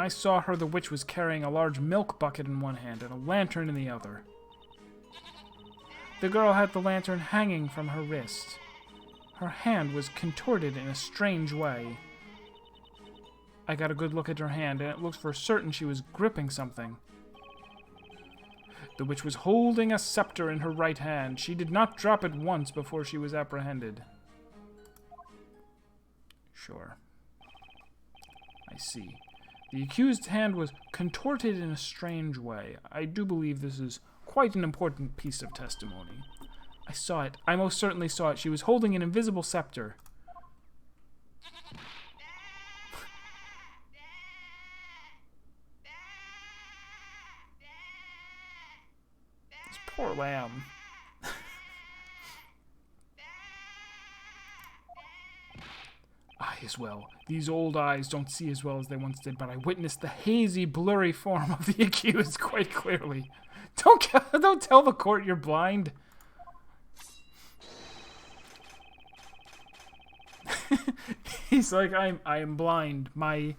I saw her, the witch was carrying a large milk bucket in one hand and a lantern in the other. The girl had the lantern hanging from her wrist. Her hand was contorted in a strange way. I got a good look at her hand, and it looked for certain she was gripping something. The witch was holding a scepter in her right hand. She did not drop it once before she was apprehended. Sure. I see. The accused's hand was contorted in a strange way. I do believe this is quite an important piece of testimony. I saw it. I most certainly saw it. She was holding an invisible scepter. This poor lamb. I as well. These old eyes don't see as well as they once did, but I witnessed the hazy, blurry form of the accused quite clearly. Don't tell the court you're blind. He's like, I am blind. My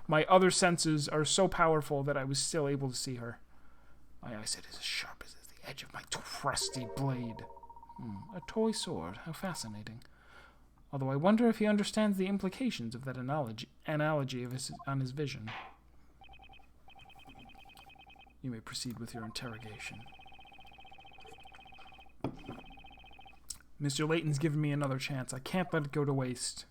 other senses are so powerful that I was still able to see her. My eyesight is as sharp as the edge of my trusty blade. A toy sword. How fascinating. Although I wonder if he understands the implications of that analogy of on his vision. You may proceed with your interrogation. Mr. Layton's given me another chance. I can't let it go to waste.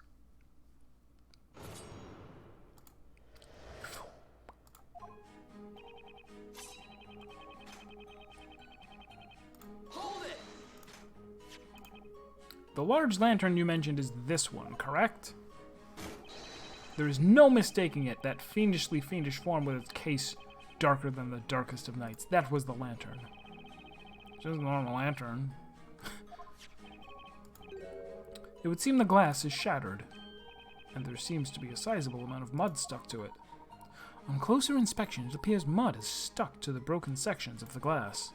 Hold it! The large lantern you mentioned is this one, correct? There is no mistaking it, that fiendishly fiendish form with its case darker than the darkest of nights. That was the lantern. Just a normal lantern. It would seem the glass is shattered, and there seems to be a sizable amount of mud stuck to it. On closer inspection, it appears mud is stuck to the broken sections of the glass.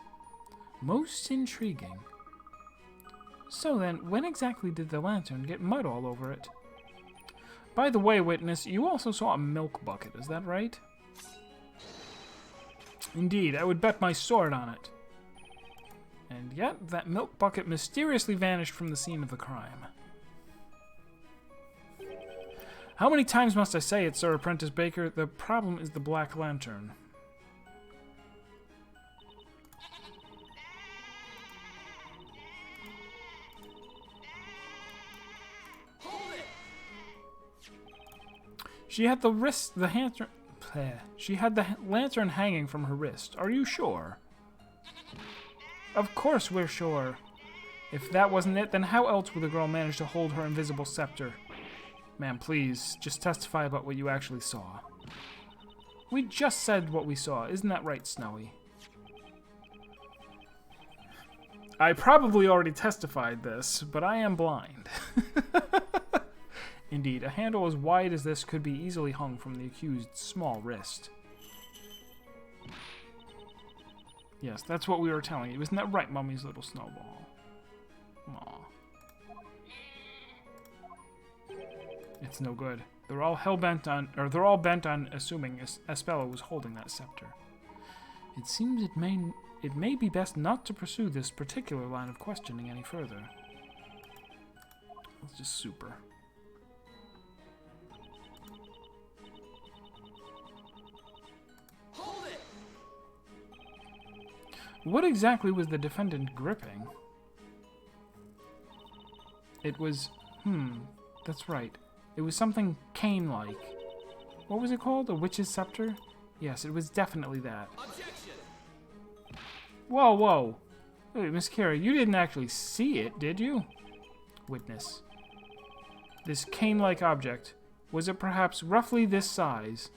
Most intriguing. So then, when exactly did the lantern get mud all over it? By the way, witness, you also saw a milk bucket, is that right? Indeed, I would bet my sword on it. And yet, that milk bucket mysteriously vanished from the scene of the crime. How many times must I say it, Sir Apprentice Baker? The problem is the black lantern. Hold it! She had the lantern hanging from her wrist. Are you sure? Of course we're sure. If that wasn't it, then how else would the girl manage to hold her invisible scepter? Ma'am, please, just testify about what you actually saw. We just said what we saw. Isn't that right, Snowy? I probably already testified this, but I am blind. Indeed, a handle as wide as this could be easily hung from the accused's small wrist. Yes, that's what we were telling you. Isn't that right, Mummy's little snowball? Aw. It's no good. They're all bent on assuming Espella was holding that scepter. It seems it may be best not to pursue this particular line of questioning any further. Let's just super. Hold it! What exactly was the defendant gripping? It was, that's right. It was something cane-like. What was it called? A witch's scepter? Yes, it was definitely that. Objection! Whoa, whoa. Wait, Miss Kira, you didn't actually see it, did you? Witness. This cane-like object, was it perhaps roughly this size?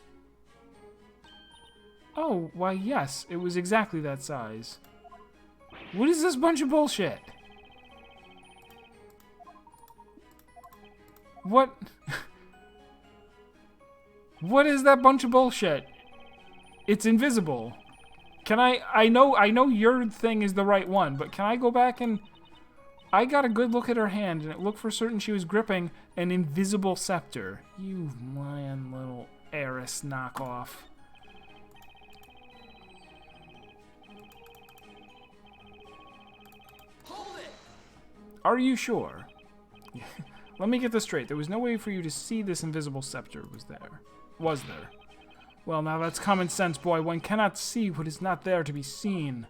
Oh, why yes, it was exactly that size. What is this bunch of bullshit? What? What is that bunch of bullshit? It's invisible. Can I know your thing is the right one, but can I go back and... I got a good look at her hand, and it looked for certain she was gripping an invisible scepter. You lying little heiress knockoff. Hold it! Are you sure? Let me get this straight. There was no way for you to see this invisible scepter, was there? Was there? Well, now that's common sense, boy. One cannot see what is not there to be seen.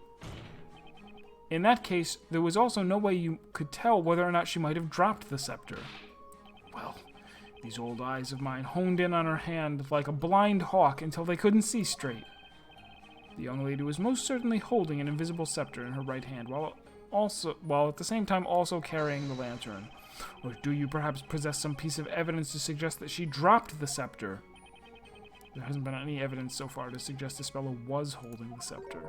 In that case, there was also no way you could tell whether or not she might have dropped the scepter. Well, these old eyes of mine honed in on her hand like a blind hawk until they couldn't see straight. The young lady was most certainly holding an invisible scepter in her right hand, while at the same time also carrying the lantern. Or do you perhaps possess some piece of evidence to suggest that she dropped the scepter? There hasn't been any evidence so far to suggest Isabella was holding the scepter.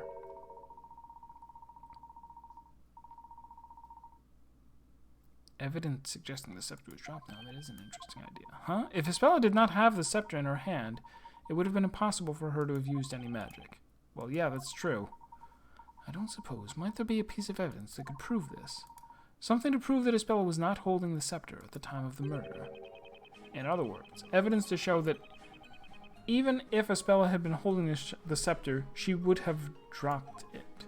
Evidence suggesting the scepter was dropped. Now, that is an interesting idea. Huh? If Isabella did not have the scepter in her hand, it would have been impossible for her to have used any magic. Well, yeah, that's true. I don't suppose. Might there be a piece of evidence that could prove this? Something to prove that Isabella was not holding the scepter at the time of the murder. In other words, evidence to show that even if Isabella had been holding the scepter, she would have dropped it.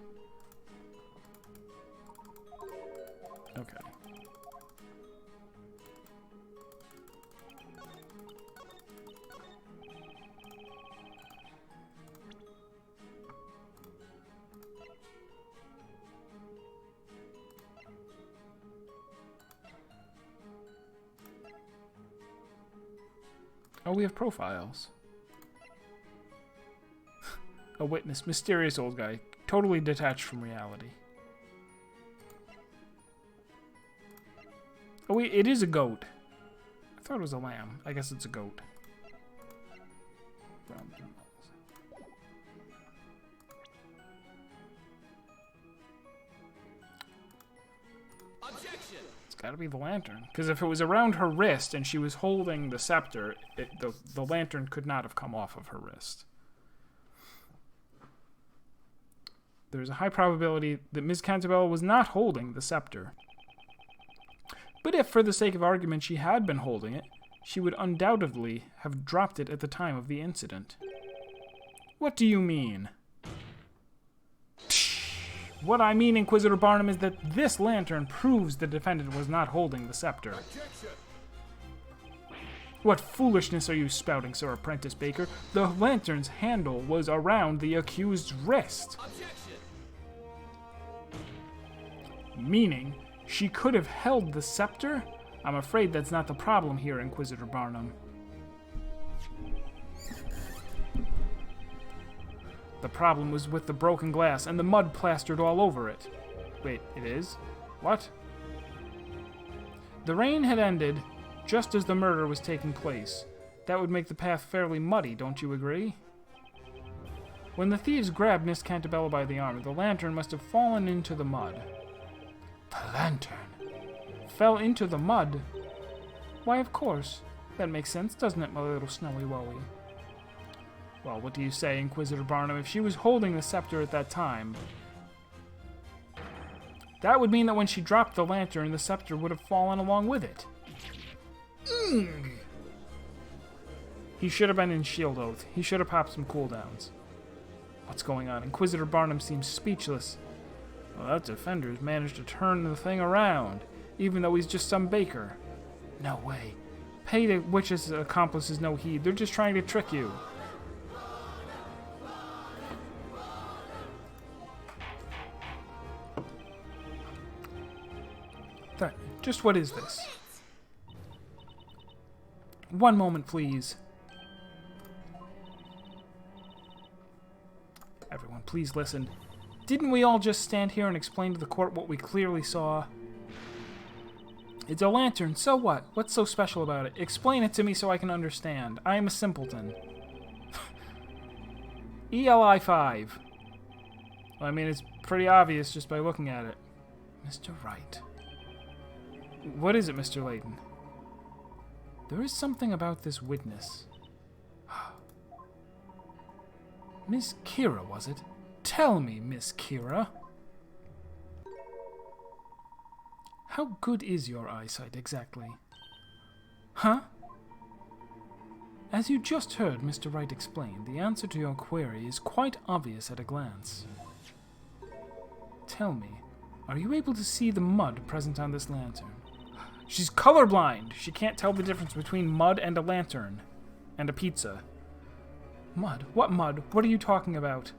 Okay. Oh, we have profiles. A witness, mysterious old guy, totally detached from reality. Oh, wait, it is a goat. I thought it was a lamb. I guess it's a goat. Objection! It's got to be the lantern. Because if it was around her wrist and she was holding the scepter, the lantern could not have come off of her wrist. There's a high probability that Ms. Cantabella was not holding the scepter. But if, for the sake of argument, she had been holding it, she would undoubtedly have dropped it at the time of the incident. What do you mean? What I mean, Inquisitor Barnum, is that this lantern proves the defendant was not holding the scepter. Objection! What foolishness are you spouting, Sir Apprentice Baker? The lantern's handle was around the accused's wrist. Objection! Meaning, she could have held the scepter? I'm afraid that's not the problem here, Inquisitor Barnum. The problem was with the broken glass and the mud plastered all over it. Wait, it is? What? The rain had ended just as the murder was taking place. That would make the path fairly muddy, don't you agree? When the thieves grabbed Miss Cantabella by the arm, the lantern must have fallen into the mud. The lantern fell into the mud? Why, of course. That makes sense, doesn't it, my little snowy wowie? Well, what do you say, Inquisitor Barnum? If she was holding the scepter at that time, that would mean that when she dropped the lantern, the scepter would have fallen along with it. He should have been in Shield Oath. He should have popped some cooldowns. What's going on? Inquisitor Barnum seems speechless. Well, that defender's managed to turn the thing around, even though he's just some baker. No way. Pay the witch's accomplices no heed. They're just trying to trick you. Just what is this? One moment, please. Everyone, please listen. Didn't we all just stand here and explain to the court what we clearly saw? It's a lantern, so what? What's so special about it? Explain it to me so I can understand. I am a simpleton. ELI 5. Well, I mean, it's pretty obvious just by looking at it. Mr. Wright. What is it, Mr. Layton? There is something about this witness. Miss Kira, was it? Tell me, Miss Kira. How good is your eyesight, exactly? Huh? As you just heard Mr. Wright explain, the answer to your query is quite obvious at a glance. Tell me, are you able to see the mud present on this lantern? She's colorblind! She can't tell the difference between mud and a lantern. And a pizza. Mud? What mud? What are you talking about?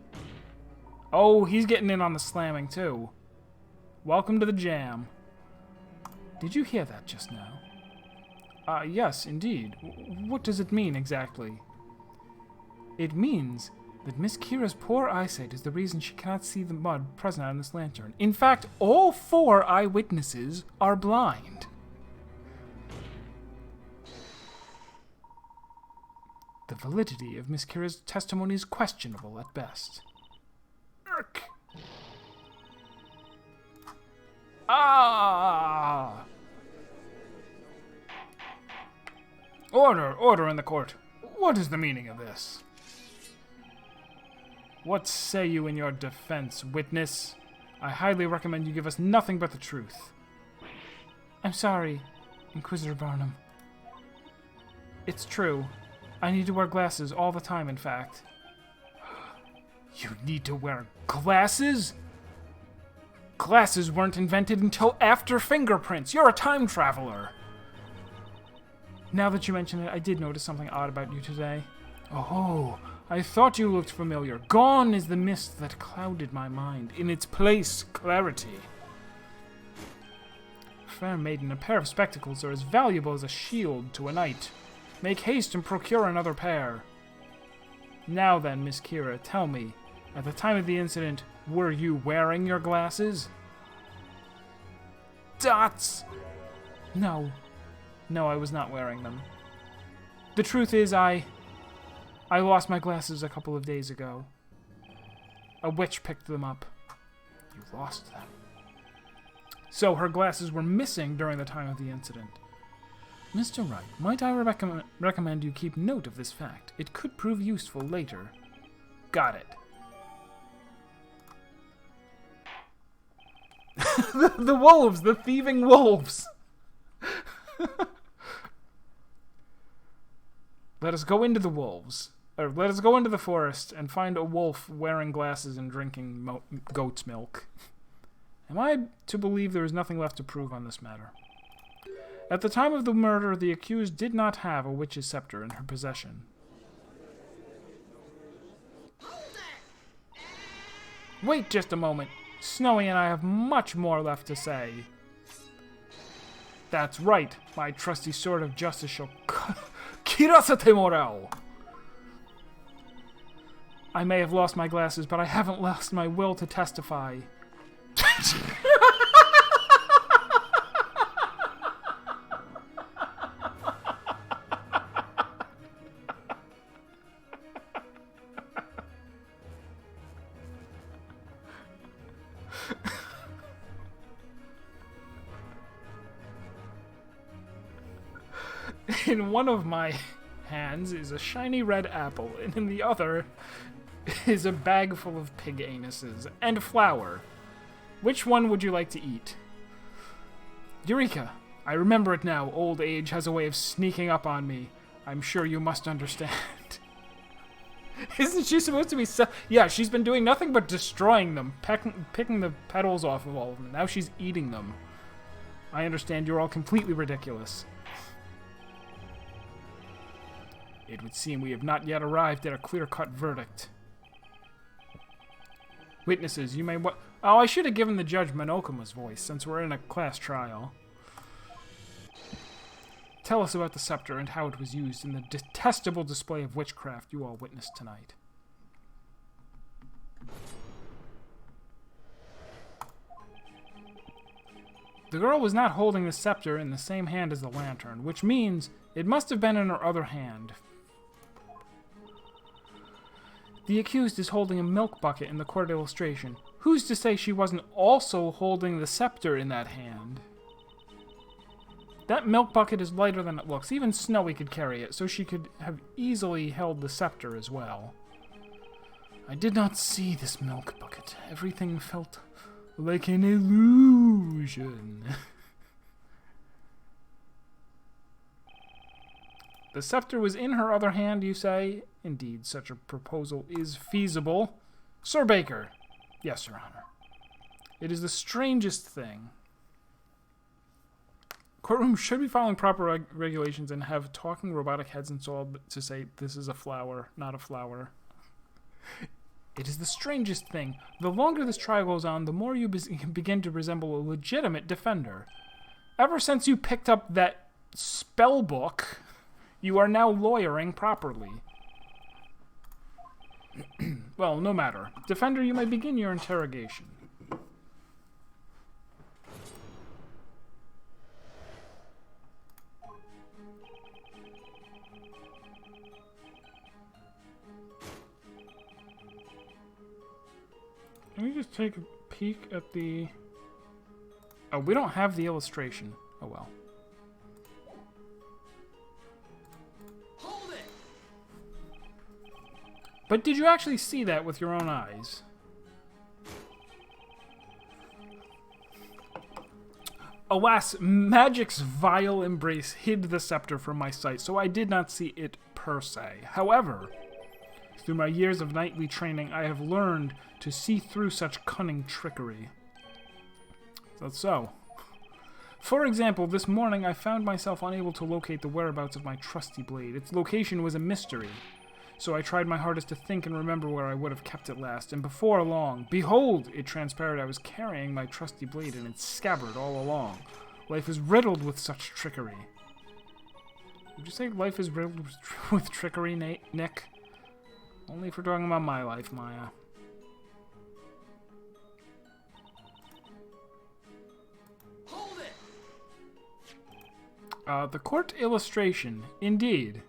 Oh, he's getting in on the slamming, too. Welcome to the jam. Did you hear that just now? Yes, indeed. What does it mean, exactly? It means that Miss Kira's poor eyesight is the reason she cannot see the mud present on this lantern. In fact, all 4 eyewitnesses are blind. The validity of Miss Kira's testimony is questionable at best. Urk. Ah! Order in the court. What is the meaning of this? What say you in your defense, witness? I highly recommend you give us nothing but the truth. I'm sorry, Inquisitor Barnum. It's true. I need to wear glasses all the time, in fact. You need to wear glasses? Glasses weren't invented until after fingerprints. You're a time traveler. Now that you mention it, I did notice something odd about you today. Oh, I thought you looked familiar. Gone is the mist that clouded my mind. In its place, clarity. Fair maiden, a pair of spectacles are as valuable as a shield to a knight. Make haste and procure another pair. Now then, Miss Kira, tell me, at the time of the incident, were you wearing your glasses? Dots! No, I was not wearing them. The truth is, I lost my glasses a couple of days ago. A witch picked them up. You lost them. So her glasses were missing during the time of the incident. Mr. Wright, might I recommend you keep note of this fact? It could prove useful later. Got it. The wolves! The thieving wolves! Let us go into the wolves. Or let us go into the forest and find a wolf wearing glasses and drinking goat's milk. Am I to believe there is nothing left to prove on this matter? At the time of the murder, the accused did not have a witch's scepter in her possession. Wait just a moment. Snowy and I have much more left to say. That's right. My trusty sword of justice shall kirasate morel. I may have lost my glasses, but I haven't lost my will to testify. In one of my hands is a shiny red apple, and in the other is a bag full of pig anuses and flour. Which one would you like to eat? Eureka! I remember it now. Old age has a way of sneaking up on me. I'm sure you must understand. Isn't she supposed to be yeah, she's been doing nothing but destroying them, picking the petals off of all of them. Now she's eating them. I understand you're all completely ridiculous. It would seem we have not yet arrived at a clear-cut verdict. Witnesses, you may Oh, I should have given the judge Monokama's voice, since we're in a class trial. Tell us about the scepter and how it was used in the detestable display of witchcraft you all witnessed tonight. The girl was not holding the scepter in the same hand as the lantern, which means it must have been in her other hand. The accused is holding a milk bucket in the court illustration. Who's to say she wasn't also holding the scepter in that hand? That milk bucket is lighter than it looks. Even Snowy could carry it, so she could have easily held the scepter as well. I did not see this milk bucket. Everything felt like an illusion. The scepter was in her other hand, you say? Indeed, such a proposal is feasible. Sir Baker. Yes, Your Honor. It is the strangest thing. Courtroom should be following proper regulations and have talking robotic heads installed to say, this is a flower, not a flower. It is the strangest thing. The longer this trial goes on, the more you begin to resemble a legitimate defender. Ever since you picked up that spell book, you are now lawyering properly. Well, no matter. Defender, you may begin your interrogation. Let me just take a peek at the... Oh, we don't have the illustration. Oh, well. Hold it. But did you actually see that with your own eyes? Alas, magic's vile embrace hid the scepter from my sight, so I did not see it per se. However, through my years of knightly training, I have learned to see through such cunning trickery. That's so. For example, this morning I found myself unable to locate the whereabouts of my trusty blade. Its location was a mystery, so I tried my hardest to think and remember where I would have kept it last, and before long, behold, it transpired I was carrying my trusty blade in its scabbard all along. Life is riddled with such trickery. Would you say life is riddled with trickery, Nick? Only if we're talking about my life, Maya. Hold it. The court illustration. Indeed.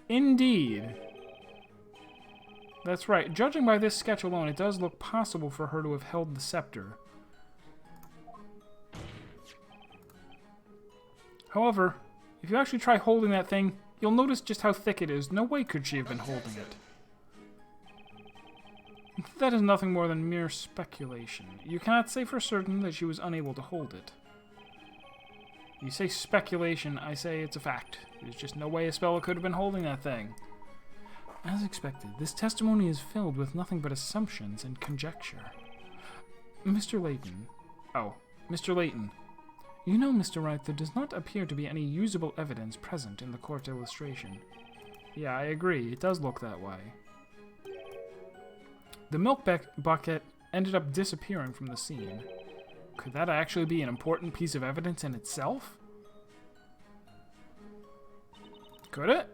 Indeed. That's right. Judging by this sketch alone, it does look possible for her to have held the scepter. However, if you actually try holding that thing, you'll notice just how thick it is. No way could she have been holding it. That is nothing more than mere speculation. You cannot say for certain that she was unable to hold it. You say speculation, I say it's a fact. There's just no way a speller could have been holding that thing. As expected, this testimony is filled with nothing but assumptions and conjecture. Mr. Layton. Oh, Mr. Layton. You know, Mr. Wright, there does not appear to be any usable evidence present in the court illustration. Yeah, I agree. It does look that way. The milk bucket ended up disappearing from the scene. Could that actually be an important piece of evidence in itself? Could it?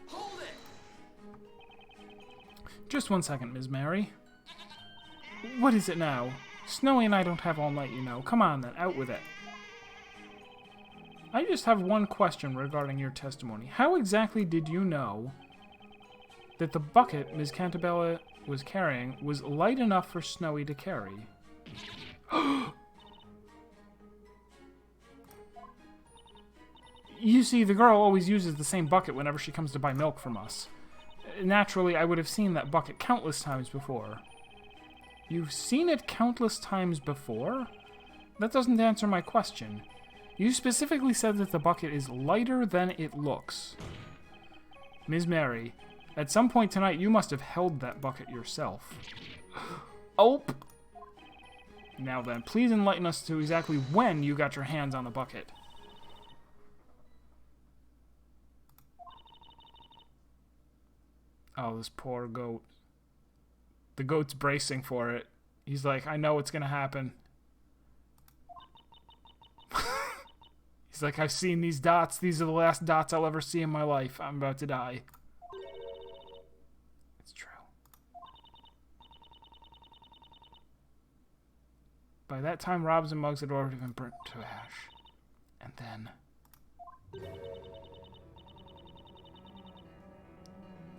Hold it. Just 1 second, Ms. Mary. What is it now? Snowy and I don't have all night, you know. Come on, then. Out with it. I just have one question regarding your testimony. How exactly did you know that the bucket Ms. Cantabella was carrying was light enough for Snowy to carry? You see, the girl always uses the same bucket whenever she comes to buy milk from us. Naturally, I would have seen that bucket countless times before. You've seen it countless times before? That doesn't answer my question. You specifically said that the bucket is lighter than it looks. Ms. Mary, at some point tonight you must have held that bucket yourself. Oh! Now then, please enlighten us to exactly when you got your hands on the bucket. Oh, this poor goat. The goat's bracing for it. He's like, I know what's gonna happen. He's like, I've seen these dots. These are the last dots I'll ever see in my life. I'm about to die. It's true. By that time, Robs and Mugs had already been burnt to ash. And then...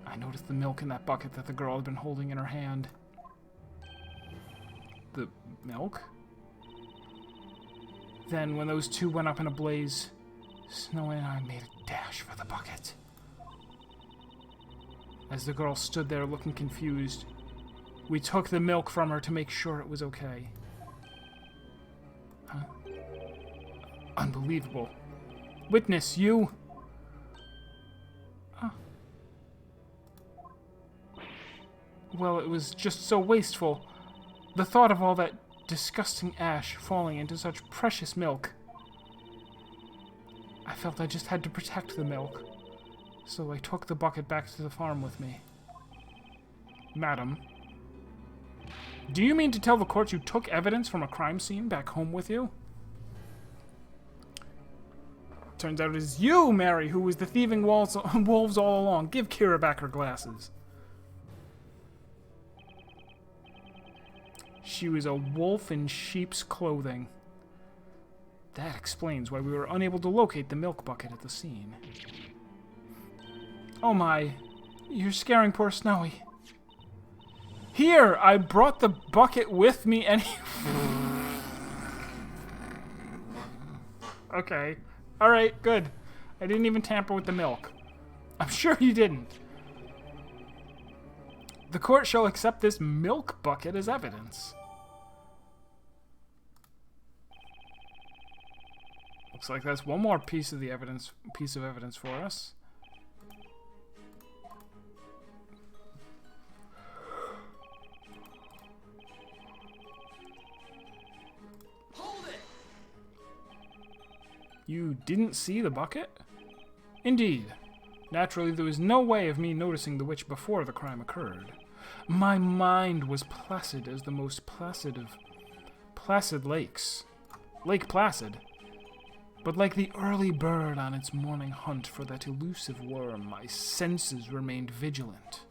I noticed the milk in that bucket that the girl had been holding in her hand. The milk? Then, when those two went up in a blaze, Snowy and I made a dash for the bucket. As the girl stood there looking confused, we took the milk from her to make sure it was okay. Huh? Unbelievable. Witness, you... well, it was just so wasteful. The thought of all that disgusting ash falling into such precious milk. I felt I just had to protect the milk, so I took the bucket back to the farm with me. Madam, do you mean to tell the court you took evidence from a crime scene back home with you? Turns out it is you, Mary, who was the thieving wolves all along. Give Kira back her glasses. She was a wolf in sheep's clothing. That explains why we were unable to locate the milk bucket at the scene. Oh my, you're scaring poor Snowy. Here, I brought the bucket with me and Okay. Alright, good. I didn't even tamper with the milk. I'm sure you didn't. The court shall accept this milk bucket as evidence. Looks like that's one more piece of evidence for us. Hold it! You didn't see the bucket? Indeed. Naturally, there was no way of me noticing the witch before the crime occurred. My mind was placid as the most placid of placid lakes. Lake Placid. But like the early bird on its morning hunt for that elusive worm, my senses remained vigilant.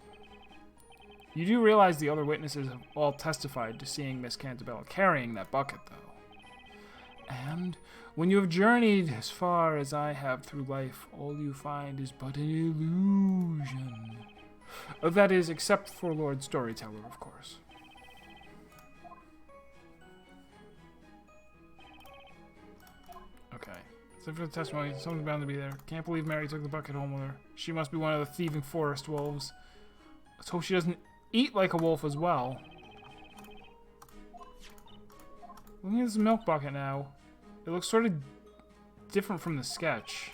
You do realize the other witnesses have all testified to seeing Miss Cantabella carrying that bucket, though. And when you have journeyed as far as I have through life, all you find is but an illusion. That is, except for Lord Storyteller, of course. Okay. Except for the testimony, someone's bound to be there. Can't believe Mary took the bucket home with her. She must be one of the thieving forest wolves. Let's hope she doesn't eat like a wolf as well. Looking at this milk bucket now, it looks sort of different from the sketch.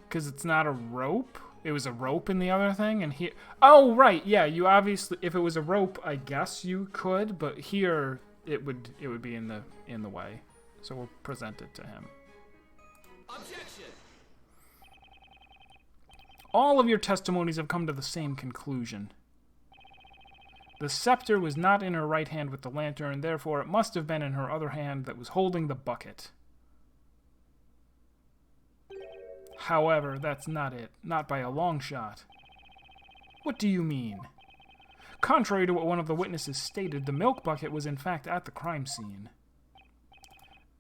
Because it's not a rope. It was a rope in the other thing, and here... Oh, right, yeah, you obviously... If it was a rope, I guess you could, but here it would be in the way. So we'll present it to him. Objection! All of your testimonies have come to the same conclusion. The scepter was not in her right hand with the lantern, therefore it must have been in her other hand that was holding the bucket. However, that's not it. Not by a long shot. What do you mean? Contrary to what one of the witnesses stated, the milk bucket was in fact at the crime scene.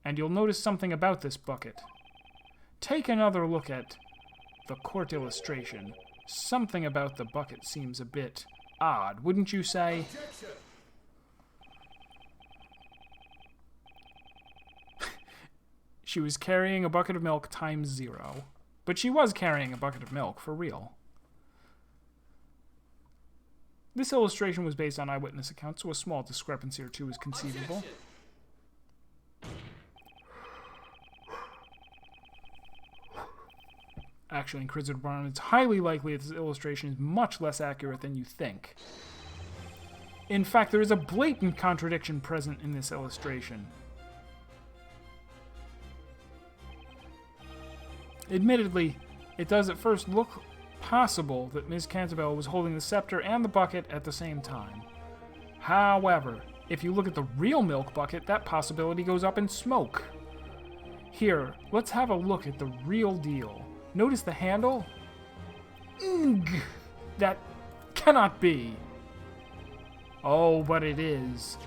And you'll notice something about this bucket. Take another look at the court illustration. Something about the bucket seems a bit odd, wouldn't you say? Objection! She was carrying a bucket of milk times 0. But she was carrying a bucket of milk, for real. This illustration was based on eyewitness accounts, so a small discrepancy or two is conceivable. Objection! Actually, Inquisitor Barnum, it's highly likely that this illustration is much less accurate than you think. In fact, there is a blatant contradiction present in this illustration. Admittedly, it does at first look possible that Ms. Cantabella was holding the scepter and the bucket at the same time. However, if you look at the real milk bucket, that possibility goes up in smoke. Here, let's have a look at the real deal. Notice the handle? Ugh, that cannot be. Oh, but it is.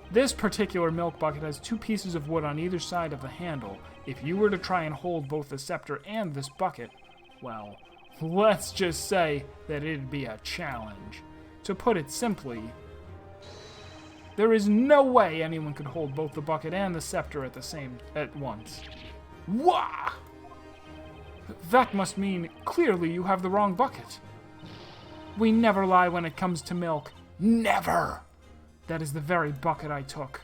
This particular milk bucket has 2 pieces of wood on either side of the handle. If you were to try and hold both the scepter and this bucket, well, let's just say that it'd be a challenge. To put it simply, there is no way anyone could hold both the bucket and the scepter at once. Wah! That must mean clearly you have the wrong bucket. We never lie when it comes to milk. Never! That is the very bucket I took.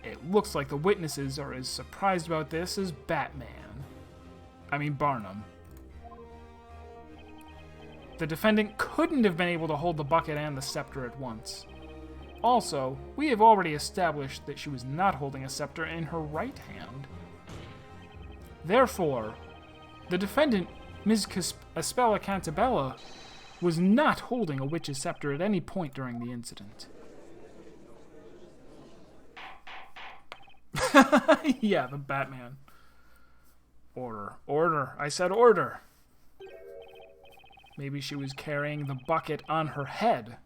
It looks like the witnesses are as surprised about this as Barnum. The defendant couldn't have been able to hold the bucket and the scepter at once. Also, we have already established that she was not holding a scepter in her right hand. Therefore, the defendant, Ms. Aspella Cantabella, was not holding a witch's scepter at any point during the incident. Yeah, the Batman. Order. Order. I said order. Maybe she was carrying the bucket on her head.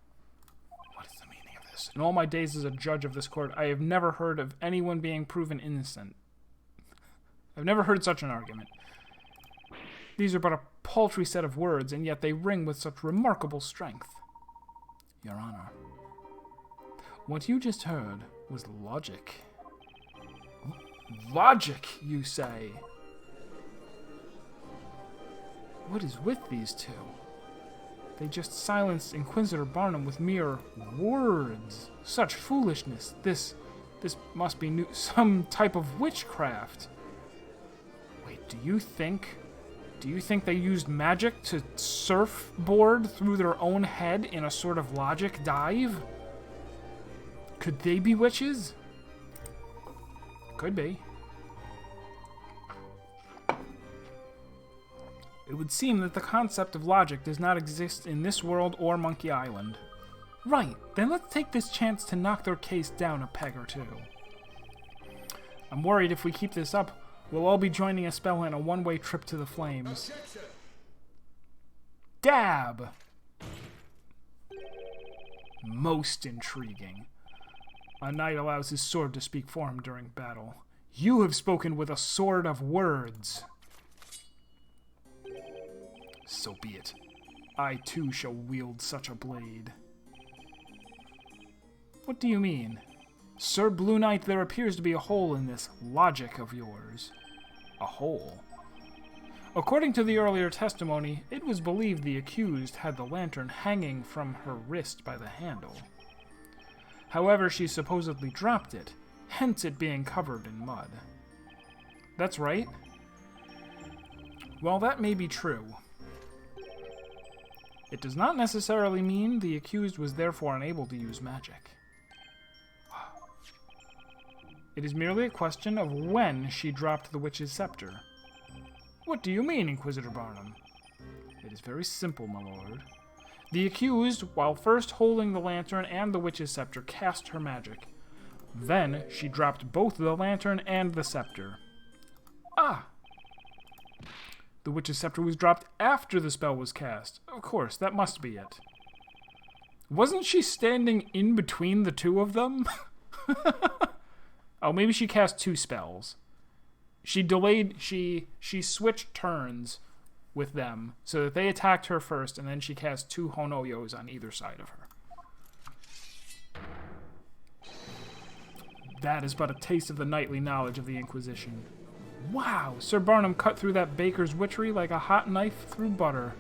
What is the meaning of this? In all my days as a judge of this court, I have never heard of anyone being proven innocent. I've never heard such an argument. These are but a paltry set of words, and yet they ring with such remarkable strength. Your Honor, what you just heard was logic. Logic, you say? What is with these two? They just silenced Inquisitor Barnum with mere words. Such foolishness. This must be some type of witchcraft. Wait, do you think they used magic to surfboard through their own head in a sort of logic dive? Could they be witches? Could be. It would seem that the concept of logic does not exist in this world or Monkey Island. Right, then let's take this chance to knock their case down a peg or two. I'm worried if we keep this up, we'll all be joining Aspella in a one-way trip to the flames. Objection. Dab! Most intriguing. A knight allows his sword to speak for him during battle. You have spoken with a sword of words. So be it. I too shall wield such a blade. What do you mean? Sir Blue Knight, there appears to be a hole in this logic of yours. A hole? According to the earlier testimony, it was believed the accused had the lantern hanging from her wrist by the handle. However, she supposedly dropped it, hence it being covered in mud. That's right. Well, that may be true. It does not necessarily mean the accused was therefore unable to use magic. It is merely a question of when she dropped the witch's scepter. What do you mean, Inquisitor Barnum? It is very simple, my lord. The accused, while first holding the lantern and the witch's scepter, cast her magic. Then she dropped both the lantern and the scepter. Ah! The witch's scepter was dropped after the spell was cast. Of course, that must be it. Wasn't she standing in between the two of them? Oh, maybe she cast two spells. She switched turns with them so that they attacked her first, and then she cast two Honoyos on either side of her. That is but a taste of the knightly knowledge of the Inquisition. Wow, Sir Barnum cut through that baker's witchery like a hot knife through butter.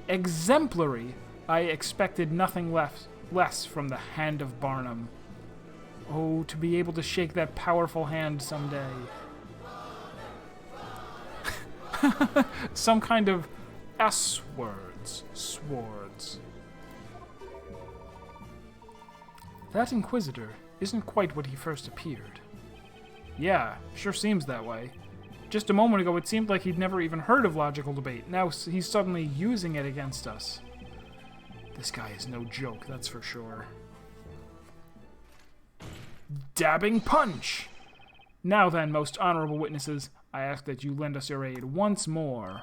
Exemplary! I expected nothing less from the hand of Barnum. Oh, to be able to shake that powerful hand someday. Some kind of S-words. Swords. That Inquisitor isn't quite what he first appeared. Yeah, sure seems that way. Just a moment ago, it seemed like he'd never even heard of logical debate. Now he's suddenly using it against us. This guy is no joke, that's for sure. Dabbing punch! Now then, most honorable witnesses, I ask that you lend us your aid once more.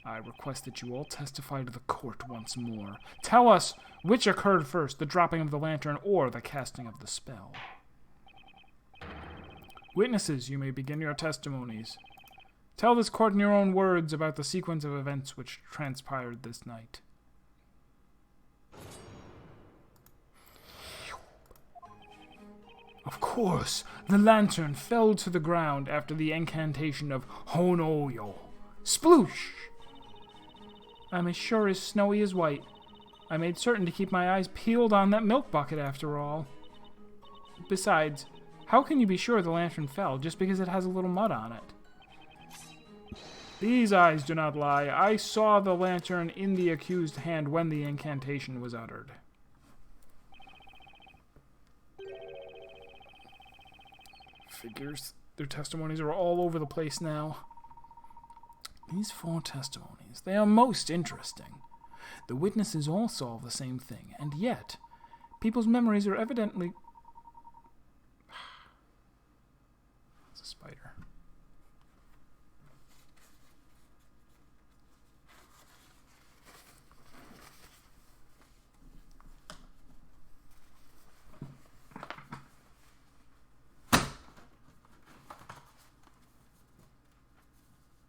I request that you all testify to the court once more. Tell us which occurred first, the dropping of the lantern or the casting of the spell. Witnesses, you may begin your testimonies. Tell this court in your own words about the sequence of events which transpired this night. Of course, the lantern fell to the ground after the incantation of Honoyo. Sploosh! I'm as sure as Snowy is white. I made certain to keep my eyes peeled on that milk bucket after all. Besides, how can you be sure the lantern fell just because it has a little mud on it? These eyes do not lie. I saw the lantern in the accused's hand when the incantation was uttered. Figures. Their testimonies are all over the place now. These 4 testimonies, they are most interesting. The witnesses all saw the same thing, and yet, people's memories are evidently... It's a spider.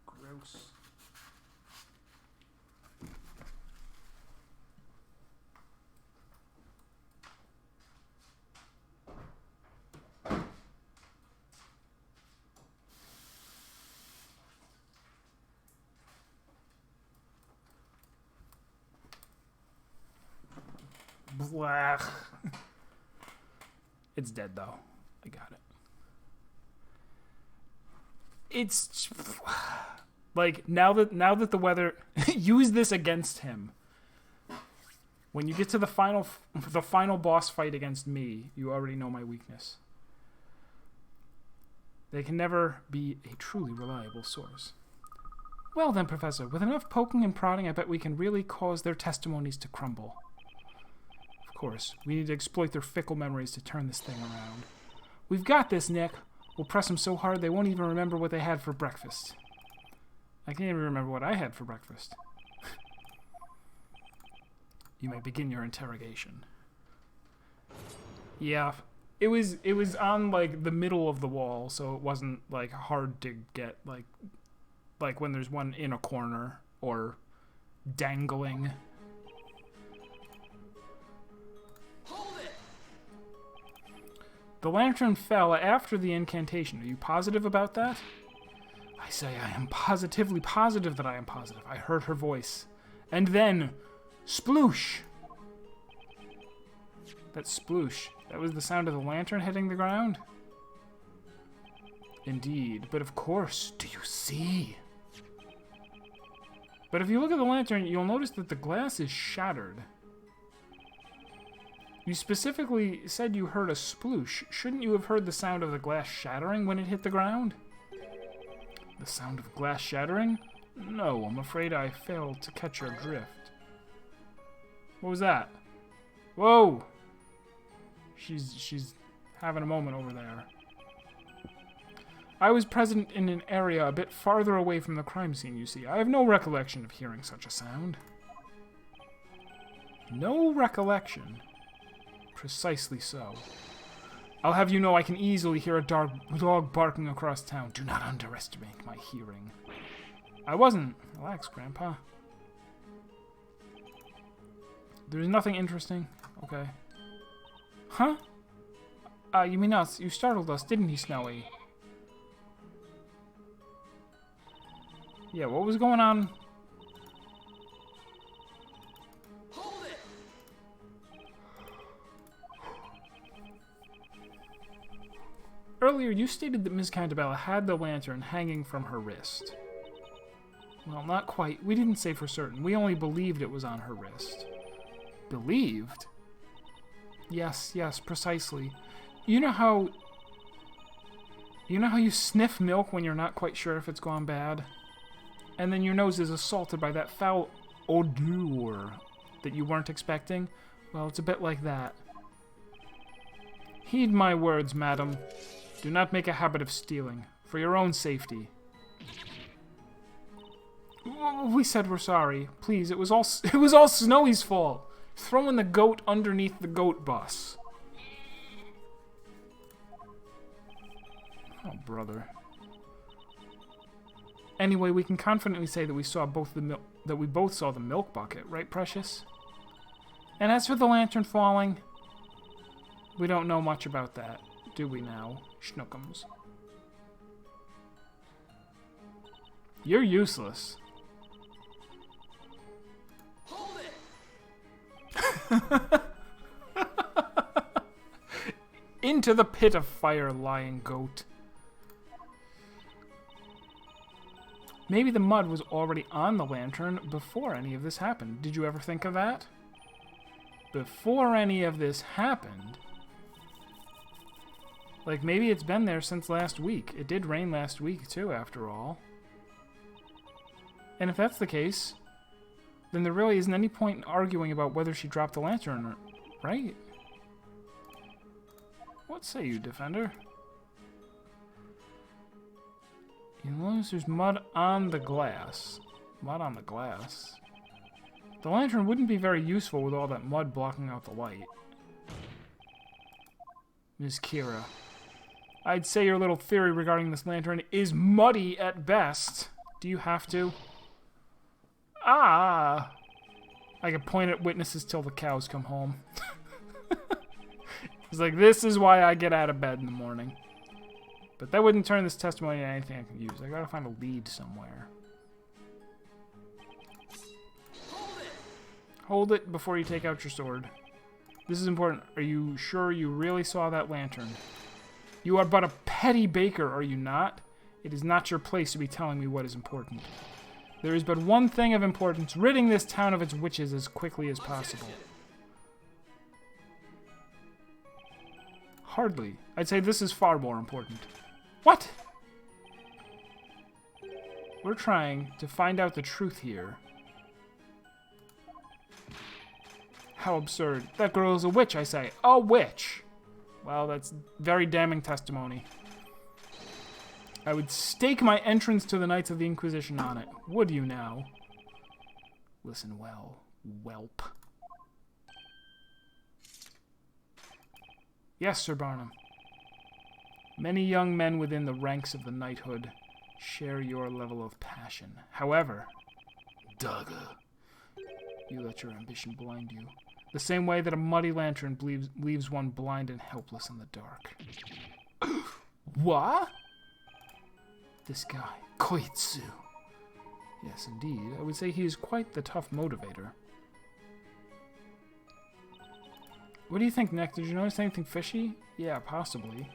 Gross. Blah. It's dead though. I got it. It's like now that the weather use this against him. When you get to the final boss fight against me, you already know my weakness. They can never be a truly reliable source. Well then, Professor, with enough poking and prodding, I bet we can really cause their testimonies to crumble. Of course, we need to exploit their fickle memories to turn this thing around. We've got this, Nick. We'll press them so hard they won't even remember what they had for breakfast. I can't even remember what I had for breakfast. You may begin your interrogation. Yeah, it was on like the middle of the wall, so it wasn't like hard to get like when there's one in a corner or dangling. Hold it! The lantern fell after the incantation. Are you positive about that? I say I am positively positive that I am positive. I heard her voice. And then, sploosh! That sploosh. That was the sound of the lantern hitting the ground? Indeed. But of course, do you see? But if you look at the lantern, you'll notice that the glass is shattered. You specifically said you heard a sploosh. Shouldn't you have heard the sound of the glass shattering when it hit the ground? The sound of glass shattering? No, I'm afraid I failed to catch your drift. What was that? Whoa! She's having a moment over there. I was present in an area a bit farther away from the crime scene, you see. I have no recollection of hearing such a sound. No recollection? Precisely so. I'll have you know I can easily hear a dog barking across town. Do not underestimate my hearing. I wasn't. Relax, Grandpa. There's nothing interesting. Okay. Huh? You mean us? You startled us, didn't you, Snowy? Yeah, what was going on? Hold it! Earlier, you stated that Miss Cantabella had the lantern hanging from her wrist. Well, not quite. We didn't say for certain. We only believed it was on her wrist. Believed? Yes, precisely. You know how you sniff milk when you're not quite sure if it's gone bad? And then your nose is assaulted by that foul odor that you weren't expecting? Well, it's a bit like that. Heed my words, madam. Do not make a habit of stealing, for your own safety. We said we're sorry. Please, it was all Snowy's fault. Throwing the goat underneath the goat bus. Oh, brother. Anyway, we can confidently say that we both saw the milk bucket, right, Precious? And as for the lantern falling, we don't know much about that. do we now, Schnookums? You're useless. Hold it! Into the pit of fire, lying goat. Maybe the mud was already on the lantern before any of this happened. Did you ever think of that? Before any of this happened? Like, maybe it's been there since last week. It did rain last week, too, after all. And if that's the case, then there really isn't any point in arguing about whether she dropped the lantern, right? What say you, Defender? You notice there's mud on the glass. Mud on the glass. The lantern wouldn't be very useful with all that mud blocking out the light. Miss Kira, I'd say your little theory regarding this lantern is muddy at best. Do you have to? Ah! I can point at witnesses till the cows come home. It's like, this is why I get out of bed in the morning. But that wouldn't turn this testimony into anything I can use. I gotta find a lead somewhere. Hold it before you take out your sword. This is important. Are you sure you really saw that lantern? You are but a petty baker, are you not? It is not your place to be telling me what is important. There is but one thing of importance, ridding this town of its witches as quickly as possible. Hardly. I'd say this is far more important. What? We're trying to find out the truth here. How absurd. That girl is a witch, I say. A witch! Well, that's very damning testimony. I would stake my entrance to the Knights of the Inquisition on it. Would you now? Listen well, whelp. Yes, Sir Barnum. Many young men within the ranks of the knighthood share your level of passion. However, Dagger, you let your ambition blind you. The same way that a muddy lantern leaves one blind and helpless in the dark. What? This guy, Koitsu. Yes, indeed. I would say he is quite the tough motivator. What do you think, Nick? Did you notice anything fishy? Yeah, possibly.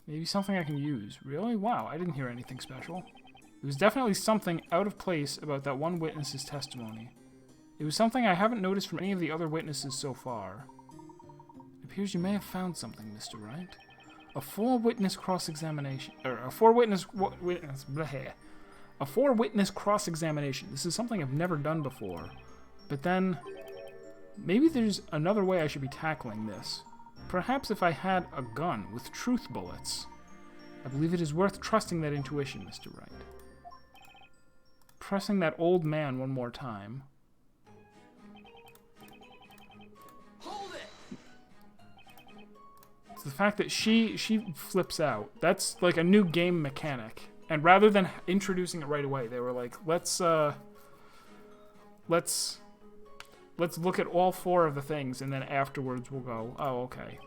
Maybe something I can use. Really? Wow, I didn't hear anything special. There was definitely something out of place about that one witness's testimony. It was something I haven't noticed from any of the other witnesses so far. It appears you may have found something, Mr. Wright. A four-witness cross-examination, a four-witness cross-examination. This is something I've never done before. But then, maybe there's another way I should be tackling this. Perhaps if I had a gun with truth bullets. I believe it is worth trusting that intuition, Mr. Wright. Pressing that old man one more time. The fact that she flips out, that's like a new game mechanic. And rather than introducing it right away, they were like, let's look at all four of the things, and then afterwards we'll go, oh, okay.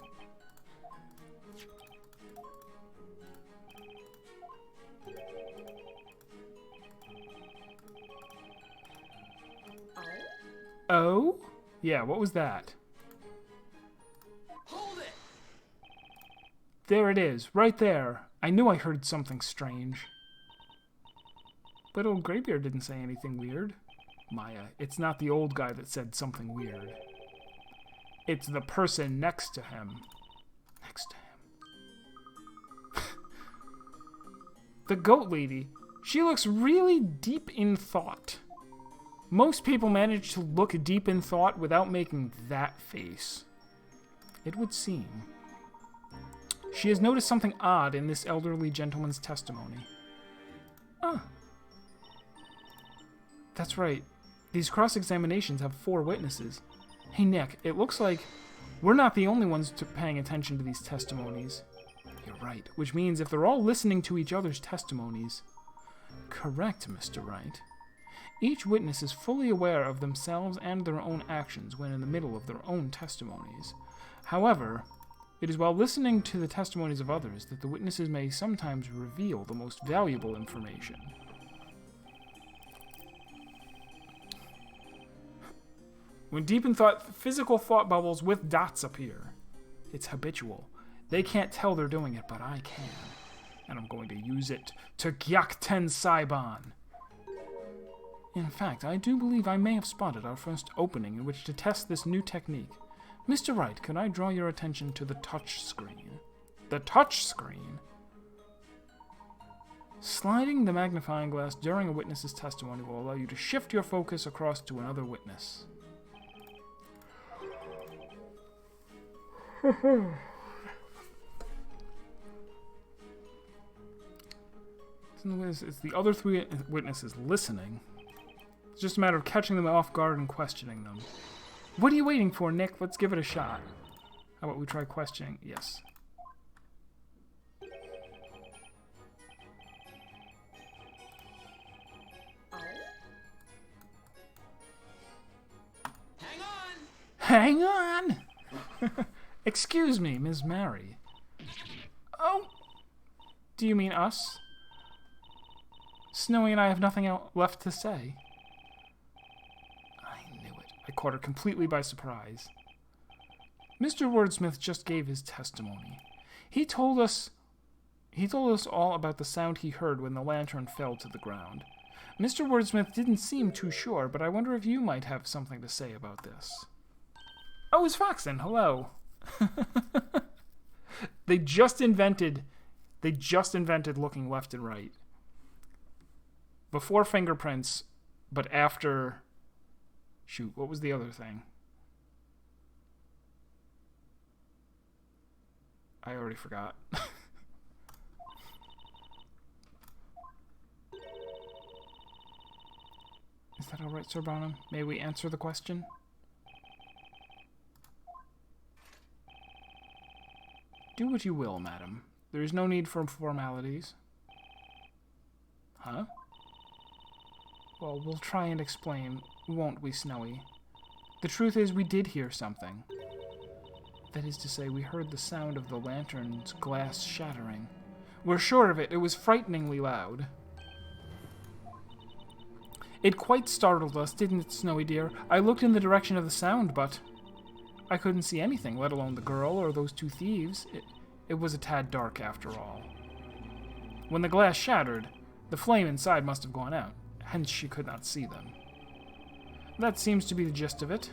Oh? Yeah, what was that? There it is, right there. I knew I heard something strange. But old Greybeard didn't say anything weird. Maya, it's not the old guy that said something weird. It's the person next to him. Next to him. The goat lady. She looks really deep in thought. Most people manage to look deep in thought without making that face. It would seem. She has noticed something odd in this elderly gentleman's testimony. Ah. That's right. These cross-examinations have 4 witnesses. Hey, Nick, it looks like we're not the only ones paying attention to these testimonies. You're right, which means if they're all listening to each other's testimonies... Correct, Mr. Wright. Each witness is fully aware of themselves and their own actions when in the middle of their own testimonies. However... It is while listening to the testimonies of others that the witnesses may sometimes reveal the most valuable information. When deep in thought, physical thought bubbles with dots appear. It's habitual. They can't tell they're doing it, but I can. And I'm going to use it to Gyakten Saiban. In fact, I do believe I may have spotted our first opening in which to test this new technique. Mr. Wright, could I draw your attention to the touch screen? The touch screen? Sliding the magnifying glass during a witness's testimony will allow you to shift your focus across to another witness. It's the other three witnesses listening. It's just a matter of catching them off guard and questioning them. What are you waiting for, Nick? Let's give it a shot. How about we try questioning? Yes. Hang on! Hang on! Excuse me, Ms. Mary. Oh! Do you mean us? Snowy and I have nothing left to say. I knew it. I caught her completely by surprise. Mr. Wordsmith just gave his testimony. He told us all about the sound he heard when the lantern fell to the ground. Mr. Wordsmith didn't seem too sure, but I wonder if you might have something to say about this. Oh, it's Foxen. Hello. They just invented looking left and right. Before fingerprints, but after... Shoot, what was the other thing? I already forgot. Is that all right, Sir Barnum? May we answer the question? Do what you will, madam. There is no need for formalities. Huh? Well, we'll try and explain, won't we, Snowy? The truth is, we did hear something. That is to say, we heard the sound of the lantern's glass shattering. We're sure of it. It was frighteningly loud. It quite startled us, didn't it, Snowy dear? I looked in the direction of the sound, but I couldn't see anything, let alone the girl or those two thieves. It was a tad dark, after all. When the glass shattered, the flame inside must have gone out. Hence she could not see them. That seems to be the gist of it.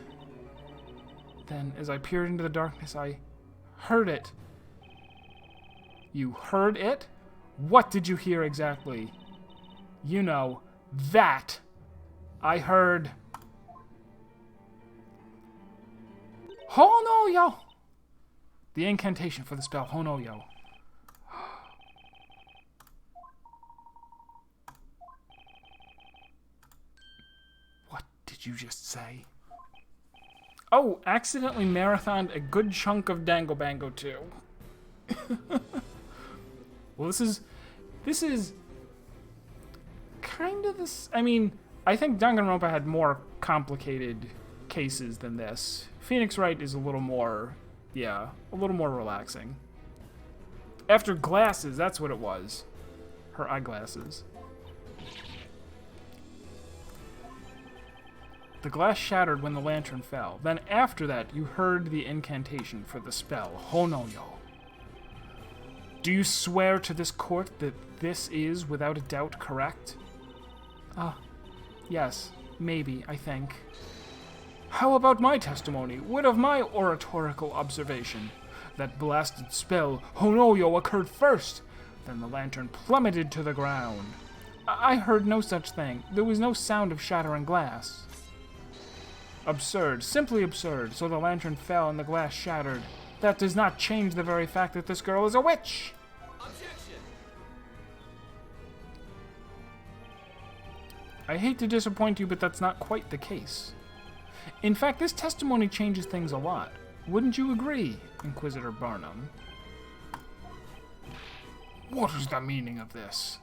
Then, as I peered into the darkness, I heard it. You heard it? What did you hear exactly? You know, that. I heard... Honoyo! The incantation for the spell Honoyo. What did you just say? Oh, accidentally marathoned a good chunk of Dango Bango too. Well, this is kind of this. I mean, I think Danganronpa had more complicated cases than this. Phoenix Wright is a little more, a little more relaxing. After glasses, that's what it was. Her eyeglasses. The glass shattered when the lantern fell. Then after that, you heard the incantation for the spell, Honoyo. Do you swear to this court that this is, without a doubt, correct? Yes, maybe, I think. How about my testimony? What of my oratorical observation? That blasted spell, Honoyo, occurred first. Then the lantern plummeted to the ground. I heard no such thing. There was no sound of shattering glass. Absurd, simply absurd. So the lantern fell and the glass shattered. That does not change the very fact that this girl is a witch. Objection. I hate to disappoint you, but that's not quite the case. In fact, this testimony changes things a lot. Wouldn't you agree, Inquisitor Barnum? What is the meaning of this?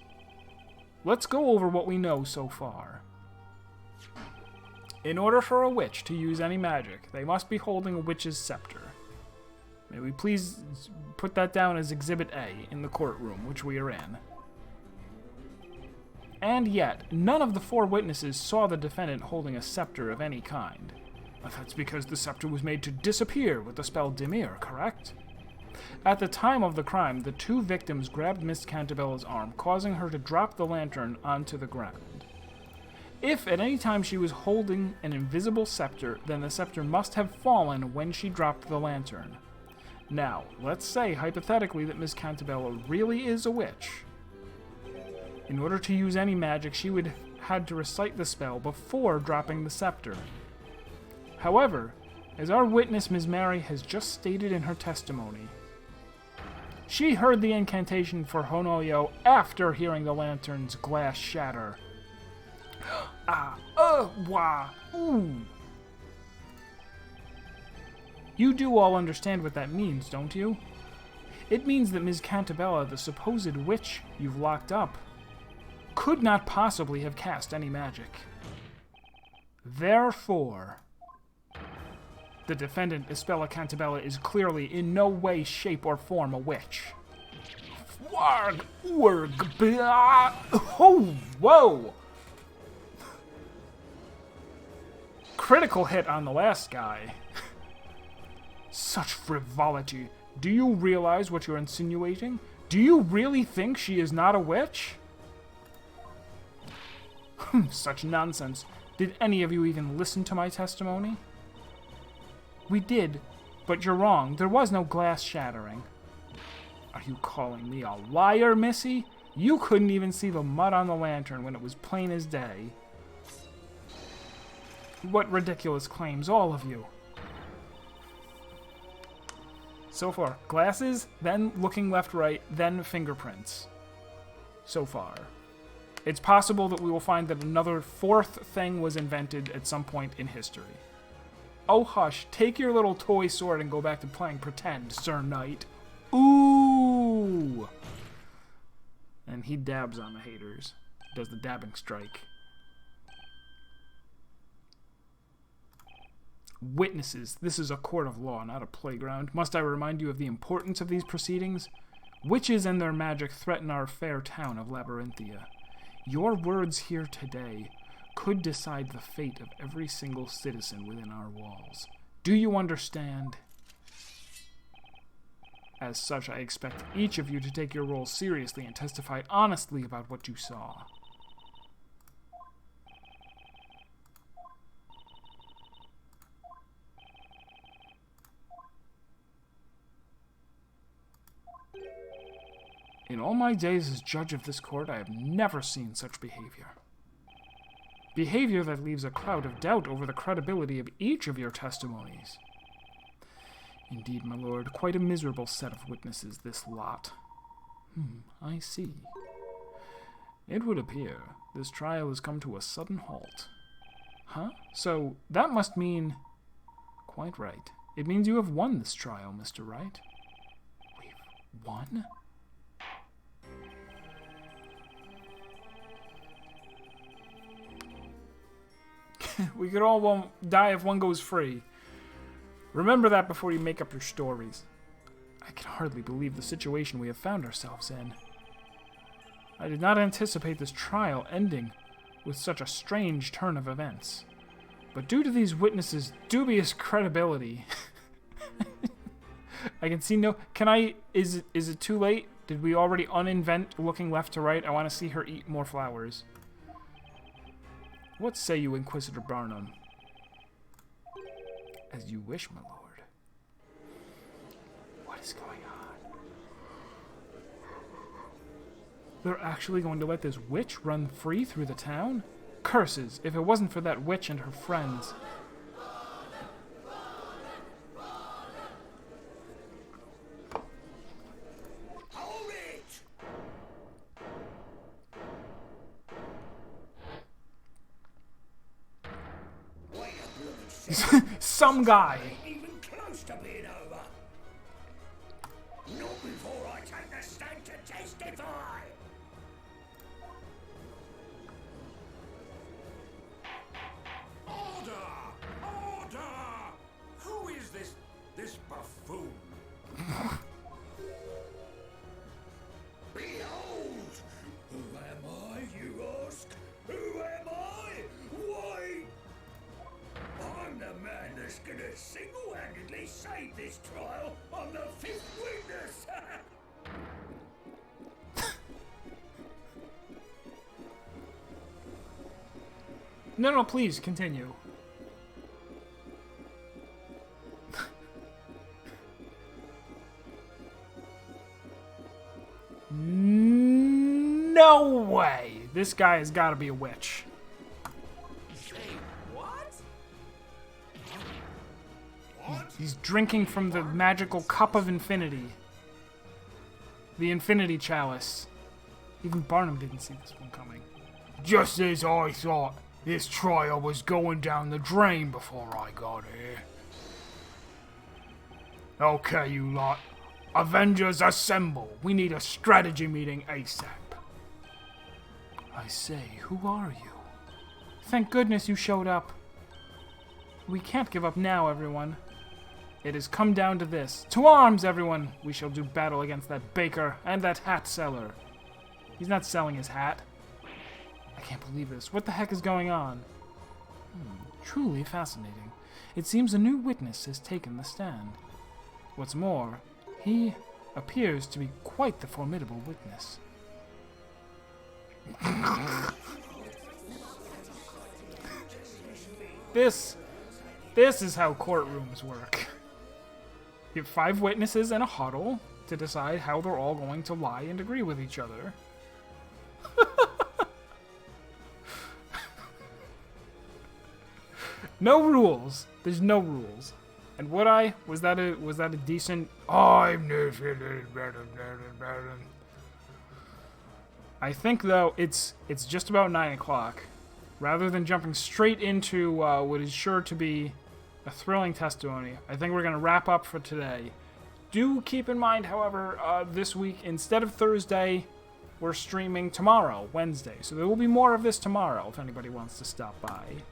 Let's go over what we know so far. In order for a witch to use any magic, they must be holding a witch's scepter. May we please put that down as Exhibit A in the courtroom, which we are in. And yet, none of the 4 witnesses saw the defendant holding a scepter of any kind. That's because the scepter was made to disappear with the spell Dimir, correct? At the time of the crime, the 2 victims grabbed Miss Cantabella's arm, causing her to drop the lantern onto the ground. If at any time she was holding an invisible scepter, then the scepter must have fallen when she dropped the lantern. Now, let's say, hypothetically, that Miss Cantabella really is a witch. In order to use any magic, she would have had to recite the spell before dropping the scepter. However, as our witness Ms. Mary has just stated in her testimony, she heard the incantation for Honoyo after hearing the lantern's glass shatter. Wah, ooh. You do all understand what that means, don't you? It means that Ms. Cantabella, the supposed witch you've locked up, could not possibly have cast any magic. Therefore, the defendant, Isabella Cantabella, is clearly in no way, shape, or form a witch. Warg, warg, blah. Oh, whoa! Critical hit on the last guy. Such frivolity. Do you realize what you're insinuating? Do you really think she is not a witch? Such nonsense. Did any of you even listen to my testimony? We did, but you're wrong. There was no glass shattering. Are you calling me a liar, Missy? You couldn't even see the mud on the lantern when it was plain as day. What ridiculous claims, all of you. So far, glasses, then looking left, right, then fingerprints. So far. It's possible that we will find that another 4th thing was invented at some point in history. Oh hush, take your little toy sword and go back to playing pretend, Sir Knight. Ooh! And he dabs on the haters. Does the dabbing strike. Witnesses, this is a court of law, not a playground. Must I remind you of the importance of these proceedings? Witches and their magic threaten our fair town of Labyrinthia. Your words here today could decide the fate of every single citizen within our walls. Do you understand? As such, I expect each of you to take your role seriously and testify honestly about what you saw. In all my days as judge of this court, I have never seen such behavior. Behavior that leaves a cloud of doubt over the credibility of each of your testimonies. Indeed, my lord, quite a miserable set of witnesses, this lot. I see. It would appear this trial has come to a sudden halt. Huh? So, that must mean... Quite right. It means you have won this trial, Mr. Wright. We've won? We could all die if one goes free. Remember that before you make up your stories. I can hardly believe the situation we have found ourselves in. I did not anticipate this trial ending with such a strange turn of events. But due to these witnesses' dubious credibility... I can see no... Can I... Is it too late? Did we already uninvent looking left to right? I want to see her eat more flowers. What say you, Inquisitor Barnum? As you wish, my lord. What is going on? They're actually going to let this witch run free through the town? Curses, if it wasn't for that witch and her friends. Some guy. Even close to being over. Not before I take the stand to testify. Order! Order! Who is this buffoon? Behold! Who am I, you ask? Who am I? Why? I'm the man that's gonna single-handedly save this trial on the fifth witness! No, please, continue. No way! This guy has got to be a witch. Say what? He's drinking from the magical cup of infinity. The infinity chalice. Even Barnum didn't see this one coming. Just as I thought, this trial was going down the drain before I got here. Okay, you lot. Avengers assemble. We need a strategy meeting ASAP. I say, who are you? Thank goodness you showed up. We can't give up now, everyone. It has come down to this. To arms, everyone! We shall do battle against that baker and that hat seller. He's not selling his hat. I can't believe this. What the heck is going on? Truly fascinating. It seems a new witness has taken the stand. What's more, he appears to be quite the formidable witness. This is how courtrooms work. You have 5 witnesses in a huddle to decide how they're all going to lie and agree with each other. No rules. There's no rules. And was that a decent? I'm I think though it's just about 9 o'clock. Rather than jumping straight into what is sure to be a thrilling testimony, I think we're going to wrap up for today. Do keep in mind, however, this week, instead of Thursday, we're streaming tomorrow, Wednesday. So there will be more of this tomorrow if anybody wants to stop by.